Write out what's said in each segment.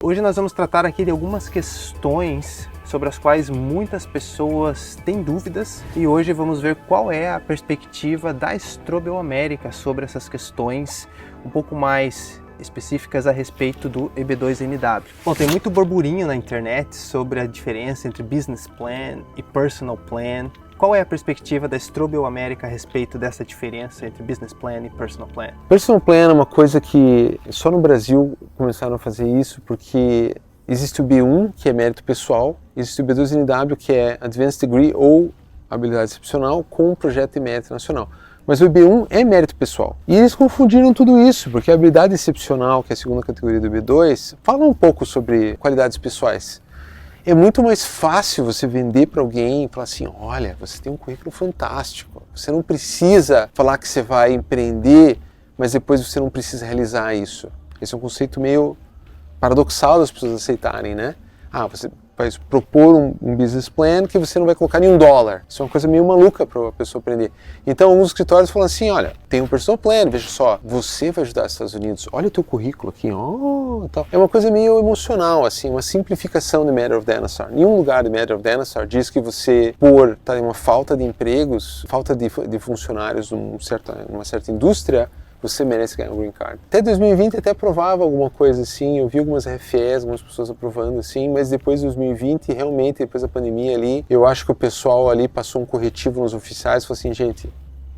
Hoje nós vamos tratar aqui de algumas questões sobre as quais muitas pessoas têm dúvidas e hoje vamos ver qual é a perspectiva da Strobel América sobre essas questões um pouco mais específicas a respeito do EB2NW. Bom, tem muito burburinho na internet sobre a diferença entre Business Plan e Personal Plan. Qual é a perspectiva da Strobel América a respeito dessa diferença entre Business Plan e Personal Plan? Personal Plan é uma coisa que só no Brasil começaram a fazer isso porque existe o B1, que é mérito pessoal, existe o B2NW, que é Advanced Degree ou habilidade excepcional, com um projeto de mérito nacional. Mas o B1 é mérito pessoal. E eles confundiram tudo isso, porque a habilidade excepcional, que é a segunda categoria do B2, fala um pouco sobre qualidades pessoais. É muito mais fácil você vender para alguém e falar assim, olha, você tem um currículo fantástico, você não precisa falar que você vai empreender, mas depois você não precisa realizar isso. Esse é um conceito meio paradoxal das pessoas aceitarem, né? Você vai propor um business plan que você não vai colocar nenhum dólar. Isso é uma coisa meio maluca para a pessoa aprender. Então, alguns escritórios falam assim, olha, tem um personal plan, veja só, você vai ajudar os Estados Unidos, olha o teu currículo aqui, tal. É uma coisa meio emocional, assim, uma simplificação do Matter of Danaher. Nenhum lugar do Matter of Danaher diz que você, por estar em uma falta de empregos, falta de funcionários numa certa indústria, você merece ganhar um green card. Até 2020 até aprovava alguma coisa assim, eu vi algumas RFEs, algumas pessoas aprovando assim, mas depois de 2020, realmente, depois da pandemia ali, eu acho que o pessoal ali passou um corretivo nos oficiais e falou assim, gente,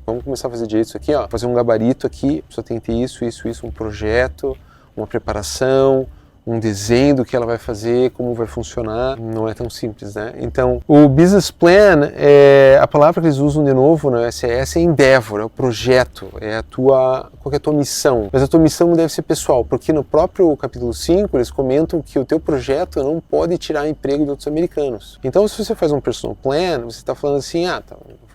vamos começar a fazer direito isso aqui, ó, fazer um gabarito aqui, a pessoa tem que ter isso, um projeto, uma preparação, um desenho do que ela vai fazer, como vai funcionar, não é tão simples, né? Então, o business plan, a palavra que eles usam de novo na SES é endeavor, é o projeto, qual é a tua missão. Mas a tua missão não deve ser pessoal, porque no próprio capítulo 5 eles comentam que o teu projeto não pode tirar emprego de outros americanos. Então, se você faz um personal plan, você está falando assim,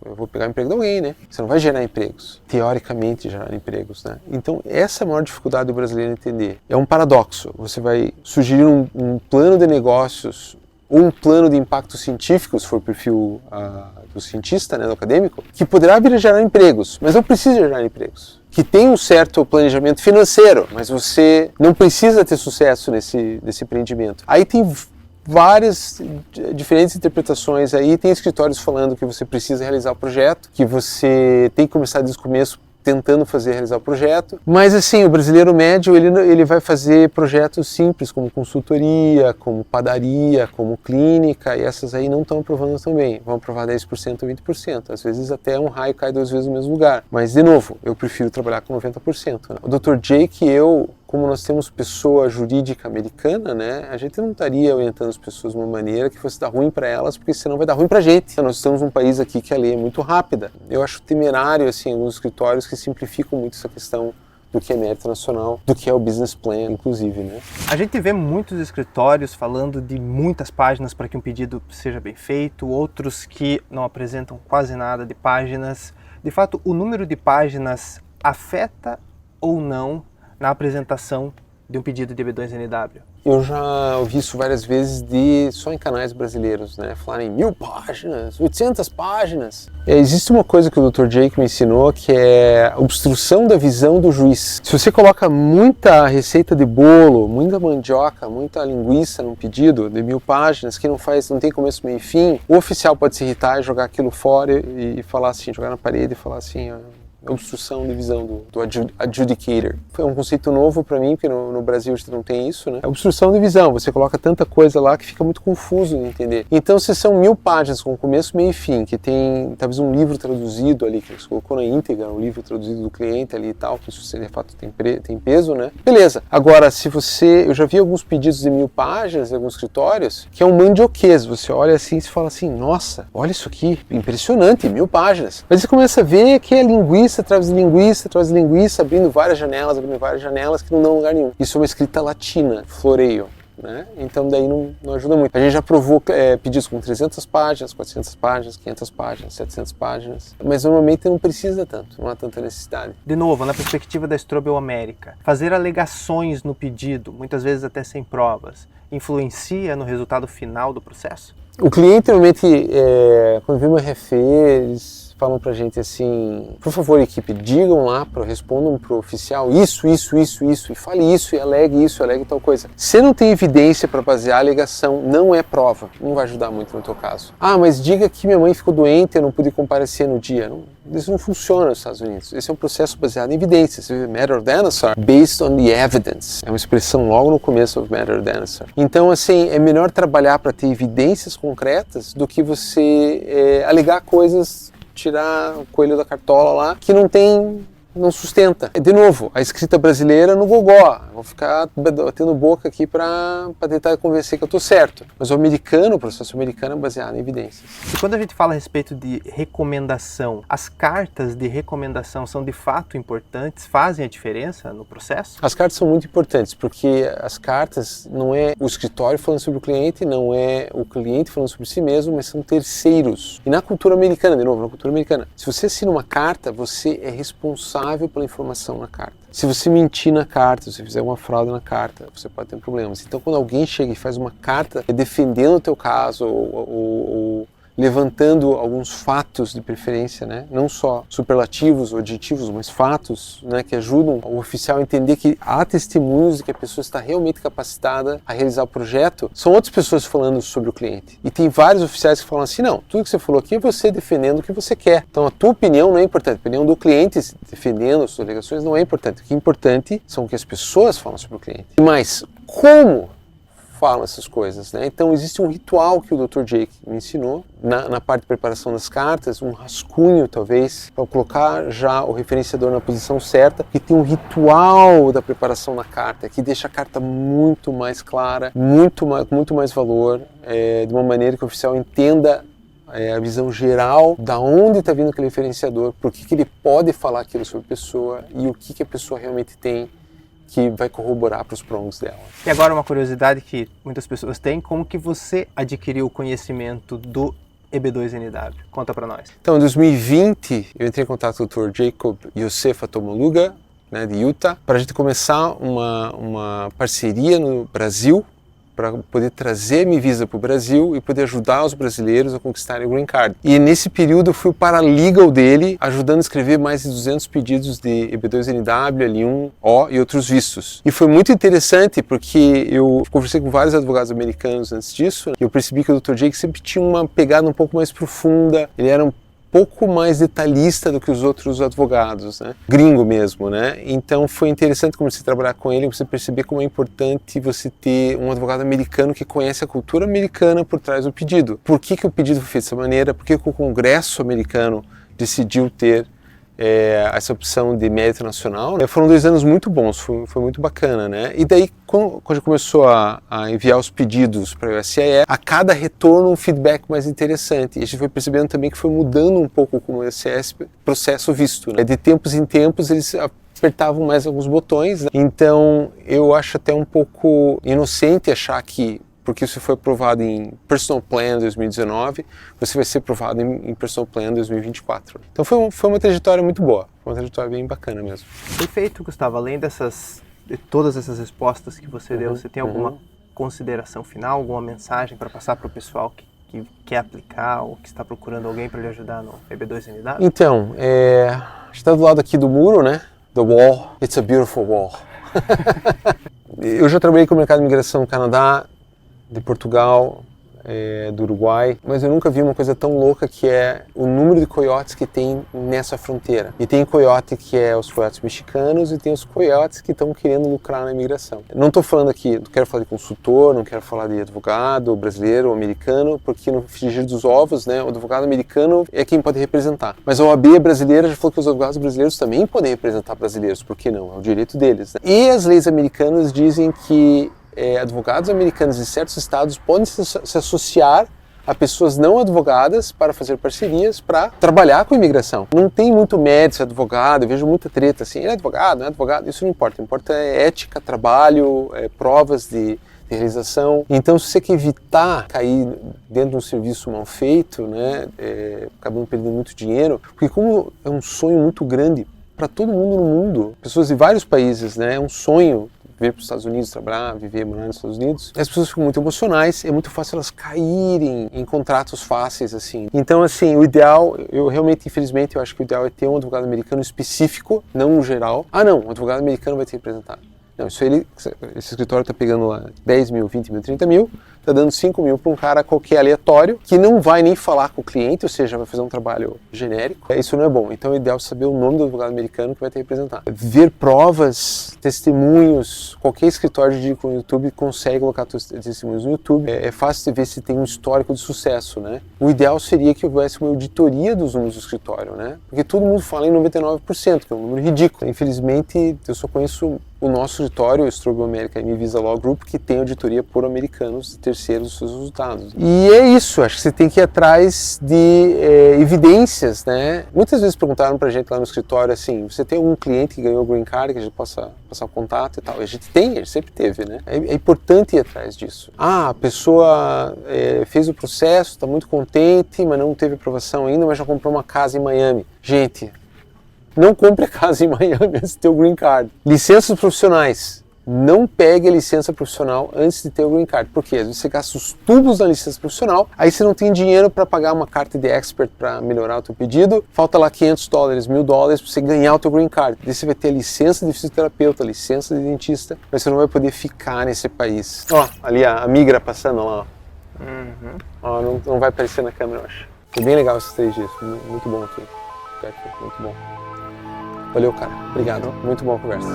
eu vou pegar o emprego de alguém, né? Você não vai gerar empregos, teoricamente gerar empregos, né? Então, essa é a maior dificuldade do brasileiro entender. É um paradoxo. Você vai sugerir um plano de negócios ou um plano de impacto científico, se for o perfil do cientista, né, do acadêmico, que poderá vir a gerar empregos, mas não precisa gerar empregos. Que tem um certo planejamento financeiro, mas você não precisa ter sucesso nesse empreendimento. Aí tem várias diferentes interpretações aí, tem escritórios falando que você precisa realizar o projeto, que você tem que começar desde o começo tentando realizar o projeto, mas assim, o brasileiro médio, ele vai fazer projetos simples, como consultoria, como padaria, como clínica, e essas aí não estão aprovando também, vão aprovar 10% ou 20%, às vezes até um raio cai 2 vezes no mesmo lugar, mas de novo, eu prefiro trabalhar com 90%. Né? O Dr. Jake e eu, como nós temos pessoa jurídica americana, né, a gente não estaria orientando as pessoas de uma maneira que fosse dar ruim para elas, porque senão vai dar ruim para a gente. Nós estamos num país aqui que a lei é muito rápida. Eu acho temerário, assim, alguns escritórios que simplificam muito essa questão do que é mérito nacional, do que é o business plan, inclusive, né? A gente vê muitos escritórios falando de muitas páginas para que um pedido seja bem feito, outros que não apresentam quase nada de páginas. De fato, o número de páginas afeta ou não na apresentação de um pedido de EB2NW? Eu já ouvi isso várias vezes só em canais brasileiros, né? Falarem 1000 páginas, 800 páginas. Existe uma coisa que o Dr. Jake me ensinou que é a obstrução da visão do juiz. Se você coloca muita receita de bolo, muita mandioca, muita linguiça num pedido de 1000 páginas que não tem começo, meio e fim, o oficial pode se irritar e jogar aquilo fora e falar assim, jogar na parede e falar assim, obstrução de visão do adjudicator. Foi um conceito novo para mim, porque no Brasil a gente não tem isso, né? É obstrução de visão, você coloca tanta coisa lá que fica muito confuso de entender. Então, se são 1000 páginas com começo, meio e fim, que tem talvez um livro traduzido ali, que você colocou na íntegra, um livro traduzido do cliente ali e tal, que isso de fato tem peso, né? Beleza. Agora, eu já vi alguns pedidos de 1000 páginas em alguns escritórios, que é um mandioquês. Você olha assim e fala assim, nossa, olha isso aqui, impressionante, 1000 páginas. Mas você começa a ver que é linguiça atrás de linguiça, abrindo várias janelas, que não dão lugar nenhum. Isso é uma escrita latina, floreio, né? Então daí não ajuda muito. A gente já provou pedidos com 300 páginas, 400 páginas, 500 páginas, 700 páginas, mas normalmente não precisa tanto, não há tanta necessidade. De novo, na perspectiva da Strobel América, fazer alegações no pedido, muitas vezes até sem provas, influencia no resultado final do processo? O cliente normalmente, quando vê uma RFE, eles falam pra gente assim, por favor, equipe, digam lá, respondam pro oficial isso, e fale isso, e alegue tal coisa. Se não tem evidência para basear a alegação, não é prova, não vai ajudar muito no teu caso. Ah, mas diga que minha mãe ficou doente, eu não pude comparecer no dia. Não, isso não funciona nos Estados Unidos. Esse é um processo baseado em evidências. Matter of dinosaur, based on the evidence. É uma expressão logo no começo do Matter of dinosaur. Então, assim, é melhor trabalhar para ter evidências concretas do que você alegar coisas, tirar o coelho da cartola lá, que não sustenta. De novo, a escrita brasileira no gogó. Vou ficar batendo boca aqui para tentar convencer que eu estou certo. Mas o processo americano é baseado em evidências. E quando a gente fala a respeito de recomendação, as cartas de recomendação são de fato importantes? Fazem a diferença no processo? As cartas são muito importantes, porque as cartas não é o escritório falando sobre o cliente, não é o cliente falando sobre si mesmo, mas são terceiros. E na cultura americana, de novo, na cultura americana, se você assina uma carta, você é responsável pela informação na carta. Se você mentir na carta, se você fizer uma fraude na carta, você pode ter problemas. Então, quando alguém chega e faz uma carta defendendo o teu caso ou levantando alguns fatos de preferência, né? Não só superlativos ou adjetivos, mas fatos, né? Que ajudam o oficial a entender que há testemunhos de que a pessoa está realmente capacitada a realizar o projeto. São outras pessoas falando sobre o cliente. E tem vários oficiais que falam assim, não, tudo que você falou aqui é você defendendo o que você quer. Então a tua opinião não é importante, a opinião do cliente defendendo as suas alegações não é importante. O que é importante são o que as pessoas falam sobre o cliente. Mas como falam essas coisas, né? Então existe um ritual que o Dr. Jake me ensinou na parte de preparação das cartas, um rascunho talvez, para colocar já o referenciador na posição certa, que tem um ritual da preparação da carta, que deixa a carta muito mais clara, muito mais valor, de uma maneira que o oficial entenda a visão geral da onde está vindo aquele referenciador, por que ele pode falar aquilo sobre a pessoa e o que a pessoa realmente tem que vai corroborar para os prontos dela. E agora uma curiosidade que muitas pessoas têm, como que você adquiriu o conhecimento do EB2NW? Conta para nós. Então, em 2020, eu entrei em contato com o Dr. Jacob Yosef Atomoluga, né, de Utah, para a gente começar uma parceria no Brasil, para poder trazer a Mivisa para o Brasil e poder ajudar os brasileiros a conquistarem o Green Card. E nesse período eu fui o paralegal dele, ajudando a escrever mais de 200 pedidos de EB2NW, L1O e outros vistos. E foi muito interessante porque eu conversei com vários advogados americanos antes disso e eu percebi que o Dr. Jake sempre tinha uma pegada um pouco mais profunda, ele era um pouco mais detalhista do que os outros advogados, né? Gringo mesmo, né? Então foi interessante comecei a trabalhar com ele, você perceber como é importante você ter um advogado americano que conhece a cultura americana por trás do pedido. Por que o pedido foi feito dessa maneira? Por que o Congresso americano decidiu ter essa opção de mérito nacional? Foram 2 anos muito bons, foi muito bacana, né? E daí, quando a gente começou a enviar os pedidos para o USCE, a cada retorno um feedback mais interessante. E a gente foi percebendo também que foi mudando um pouco como o USCE processo visto, né? De tempos em tempos eles apertavam mais alguns botões, né? Então eu acho até um pouco inocente achar que porque você foi aprovado em Personal Plan 2019, você vai ser aprovado em Personal Plan 2024. Então foi uma trajetória muito boa, foi uma trajetória bem bacana mesmo. Perfeito, Gustavo. Além de todas essas respostas que você deu, você tem alguma consideração final, alguma mensagem para passar para o pessoal que quer aplicar ou que está procurando alguém para lhe ajudar no EB2NW? Então, a gente está do lado aqui do muro, né? The wall, it's a beautiful wall. Eu já trabalhei com o mercado de imigração no Canadá, de Portugal, do Uruguai, mas eu nunca vi uma coisa tão louca que é o número de coiotes que tem nessa fronteira. E tem coiote que é os coiotes mexicanos e tem os coiotes que estão querendo lucrar na imigração. Não estou falando aqui, não quero falar de consultor, não quero falar de advogado brasileiro ou americano, porque no frigir dos ovos, né, o advogado americano é quem pode representar. Mas a OAB brasileira já falou que os advogados brasileiros também podem representar brasileiros, por que não? É o direito deles, né? E as leis americanas dizem que advogados americanos de certos estados podem se associar a pessoas não advogadas para fazer parcerias para trabalhar com imigração. Não tem muito mérito ser advogado, eu vejo muita treta assim, ele é advogado, não é advogado, isso não importa. O que importa é ética, trabalho, provas de realização. Então, se você quer evitar cair dentro de um serviço mal feito, né, acabando perdendo muito dinheiro, porque como é um sonho muito grande para todo mundo no mundo, pessoas de vários países, né, é um sonho vir para os Estados Unidos trabalhar, morar nos Estados Unidos. As pessoas ficam muito emocionais, é muito fácil elas caírem em contratos fáceis, assim. Então, assim, o ideal, eu realmente, infelizmente, eu acho que o ideal é ter um advogado americano específico, não no geral. Ah, não, o advogado americano vai te representar. Não, isso aí, esse escritório está pegando lá 10 mil, 20 mil, 30 mil, está dando 5 mil para um cara qualquer aleatório, que não vai nem falar com o cliente, ou seja, vai fazer um trabalho genérico. Isso não é bom. Então é ideal saber o nome do advogado americano que vai te representar. Ver provas, testemunhos, qualquer escritório de no YouTube consegue colocar testemunhos no YouTube. É fácil de ver se tem um histórico de sucesso, né? O ideal seria que houvesse uma auditoria dos números do escritório, né? Porque todo mundo fala em 99%, que é um número ridículo. Infelizmente, eu só conheço o nosso escritório, o Strobel America Visa Law Group, que tem auditoria por americanos e terceiros dos seus resultados. E é isso, acho que você tem que ir atrás de evidências, né? Muitas vezes perguntaram pra gente lá no escritório assim, você tem algum cliente que ganhou o Green Card que a gente possa passar o contato e tal? E a gente tem, a gente sempre teve, né? É importante ir atrás disso. Ah, a pessoa fez o processo, está muito contente, mas não teve aprovação ainda, mas já comprou uma casa em Miami. Gente, não compre a casa em Miami antes de ter o Green Card. Licenças profissionais. Não pegue a licença profissional antes de ter o Green Card. Porque às vezes você gasta os tubos da licença profissional, aí você não tem dinheiro para pagar uma carta de expert para melhorar o teu pedido, falta lá $500, $1.000 para você ganhar o teu Green Card. Daí você vai ter a licença de fisioterapeuta, a licença de dentista, mas você não vai poder ficar nesse país. Ó, ali a migra passando lá, ó. Ó, não vai aparecer na câmera, eu acho. Foi bem legal esses 3 dias, muito bom aqui. Muito bom. Valeu, cara. Obrigado. Muito boa a conversa.